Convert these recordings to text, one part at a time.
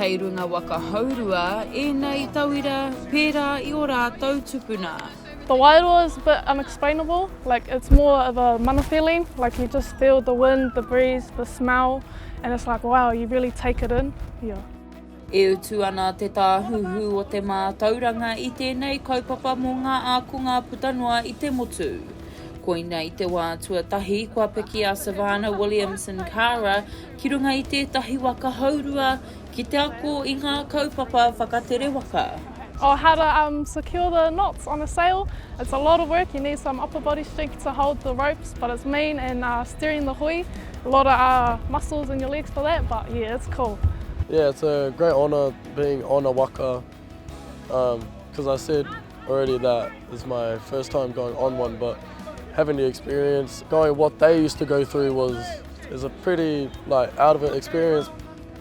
Kei runga waka haurua, nei tauira pērā I o rātou tupuna. The wairua is a bit unexplainable, like it's more of a mana feeling, like you just feel the wind, the breeze, the smell, and it's like, wow, you really take it in. Yeah. E utu ana te tāhuhu o te mātauranga I tēnei kaupapa mō ngā ākunga putanua I te motu. Koina I te wā tuatahi kua piki a Savannah Williamson Kara ki runga I tētahi waka haurua ki te ako I ngā kaupapa whakatere waka. Oh, how to secure the knots on a sail. It's a lot of work. You need some upper body strength to hold the ropes, but it's mean and steering the hui. A lot of muscles in your legs for that, but yeah, it's cool. Yeah, it's a great honour being on a waka, because I said already that it's my first time going on one, but having the experience, going what they used to go through is a pretty out of it experience.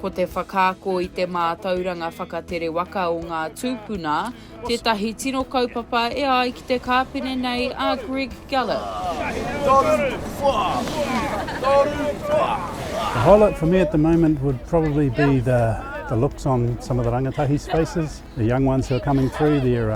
Ko te whakaako I te mātauranga whakatere waka o ngā tūpuna, tētahi tino kaupapa ai ki te kāpene nei a Greg Gallup. The highlight for me at the moment would probably be the looks on some of the rangatahi's faces. The young ones who are coming through, they're,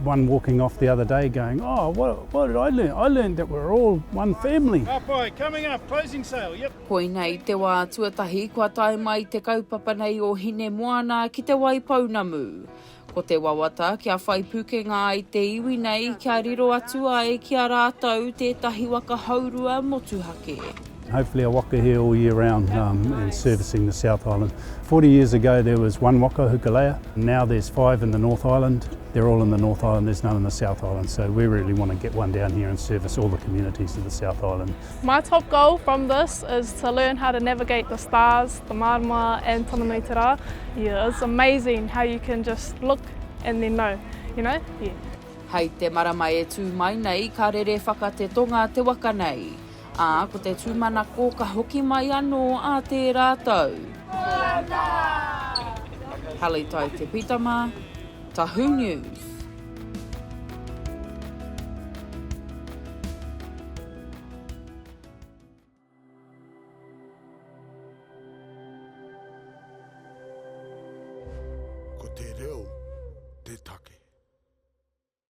one walking off the other day going, oh, what did I learn? I learned that we're all one family. Apai, coming up, closing sail, yep. Koina I te wā tuatahi kua tae mai te kaupapa nei o Hinemoana ki te Waipounamu. Ko te wawata kia whai pukenga I te iwi nei kia riro atu ai kia rātou tētahi waka haurua motuhake. Hopefully a waka here all year round and servicing the South Island. 40 years ago there was one waka hukalea. Now there's 5 in the North Island. They're all in the North Island, there's none in the South Island. So we really want to get one down here and service all the communities of the South Island. My top goal from this is to learn how to navigate the stars, the marama and Tananui Te Rā. Yeah, it's amazing how you can just look and then know, Yeah. Hei te marama e tū mai nei ka rere whaka te tonga te waka nei. Ko te tūmana ko ka hoki mai anō a te rātou. Halle Taite-Pitama, Tahu News.